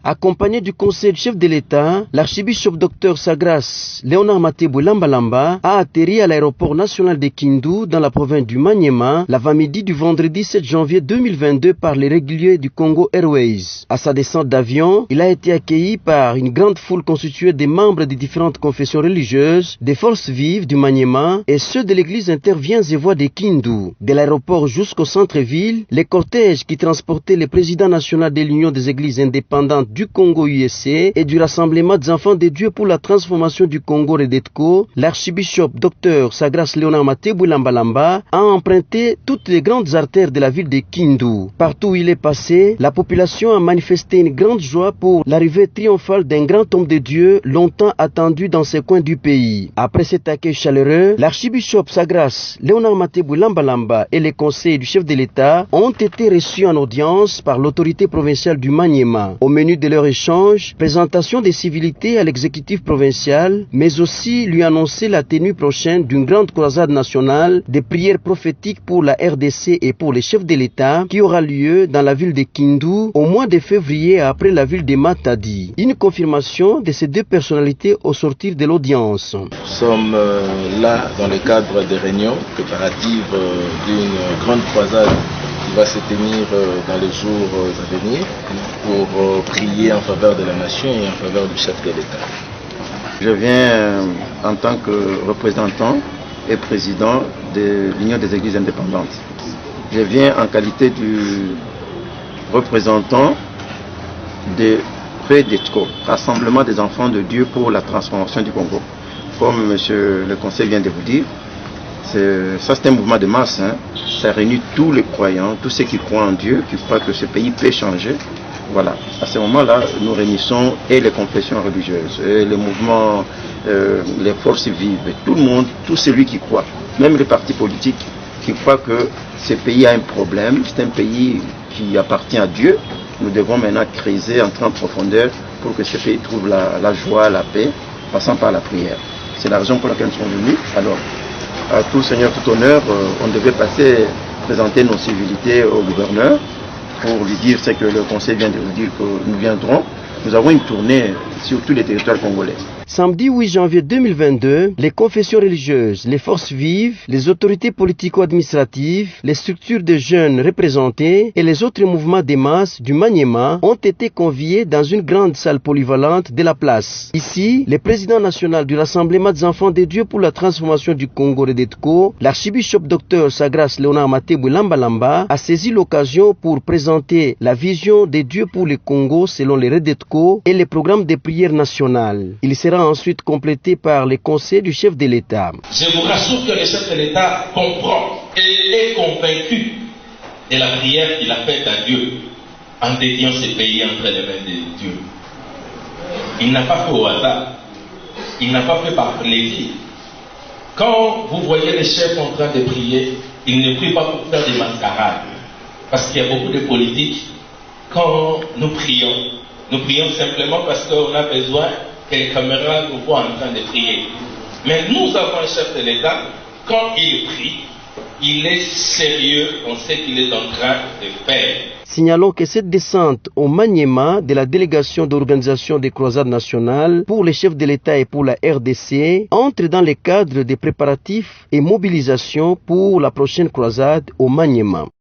Accompagné du conseil du chef de l'État, l'archibishop Dr Sagras Léonard Matebou Lambalamba a atterri à l'aéroport national de Kindu dans la province du Maniema l'avant-midi du vendredi 7 janvier 2022 par les réguliers du Congo Airways. À sa descente d'avion, il a été accueilli par une grande foule constituée des membres des différentes confessions religieuses, des forces vives du Maniema et ceux de l'église Interviens et Voix de Kindu. De l'aéroport jusqu'au centre-ville, les cortèges qui transportaient le président national de l'Union des églises indépendantes du Congo USC et du Rassemblement des enfants de Dieu pour la transformation du Congo Redetco, l'archibishop Dr Sagras Léonard Matebou Lambalamba a emprunté toutes les grandes artères de la ville de Kindu. Partout où il est passé, la population a manifesté une grande joie pour l'arrivée triomphale d'un grand homme de Dieu longtemps attendu dans ces coins du pays. Après cet accueil chaleureux, l'archibishop Sagras Léonard Matebou Lambalamba et les conseils du chef de l'État ont été reçus en audience par l'autorité provinciale du Maniema. Au menu de leur échange, présentation des civilités à l'exécutif provincial, mais aussi lui annoncer la tenue prochaine d'une grande croisade nationale des prières prophétiques pour la RDC et pour les chefs de l'État qui aura lieu dans la ville de Kindu au mois de février après la ville de Matadi. Une confirmation de ces deux personnalités au sortir de l'audience. Nous sommes là dans le cadre des réunions préparatives d'une grande croisade qui va se tenir dans les jours à venir pour prier en faveur de la nation et en faveur du chef de l'État. Je viens en tant que représentant et président de l'Union des églises indépendantes. Je viens en qualité du représentant de Redetco, Rassemblement des enfants de Dieu pour la transformation du Congo. Comme monsieur le conseil vient de vous dire, c'est un mouvement de masse, ça réunit tous les croyants, tous ceux qui croient en Dieu, qui croient que ce pays peut changer. Voilà, à ce moment-là, nous réunissons et les confessions religieuses, et les mouvements, les forces vives, et tout le monde, tout celui qui croit, même les partis politiques qui croient que ce pays a un problème, c'est un pays qui appartient à Dieu. Nous devons maintenant creuser, entrer en profondeur pour que ce pays trouve la joie, la paix, passant par la prière. C'est la raison pour laquelle nous sommes venus. Alors, à tout Seigneur, tout honneur, on devait présenter nos civilités au gouverneur pour lui dire ce que le conseil vient de nous dire que nous viendrons. Nous avons une tournée sur tous les territoires congolais. Samedi 8 janvier 2022, les confessions religieuses, les forces vives, les autorités politico-administratives, les structures de jeunes représentées et les autres mouvements de masse du Maniema ont été conviés dans une grande salle polyvalente de la place. Ici, le président national du Rassemblement des enfants de Dieu pour la transformation du Congo Redetco, l'archibishop Dr Sagras Léonard Matebou Lambalamba, a saisi l'occasion pour présenter la vision de Dieu pour le Congo selon les Redetco et les programmes de prière nationale. Il sera ensuite complété par les conseils du chef de l'État. Je vous rassure que le chef de l'État comprend et est convaincu de la prière qu'il a faite à Dieu en dédiant ce pays entre les mains de Dieu. Il n'a pas fait au hasard, il n'a pas fait par plaisir. Quand vous voyez les chefs en train de prier, ils ne prient pas pour faire des mascarades. Parce qu'il y a beaucoup de politiques, quand nous prions simplement parce qu'on a besoin que les caméras nous voient en train de prier. Mais nous avons un chef de l'État, quand il prie, il est sérieux, on sait qu'il est en train de faire. Signalons que cette descente au Maniema de la délégation d'organisation des croisades nationales pour les chefs de l'État et pour la RDC entre dans le cadre des préparatifs et mobilisations pour la prochaine croisade au Maniema.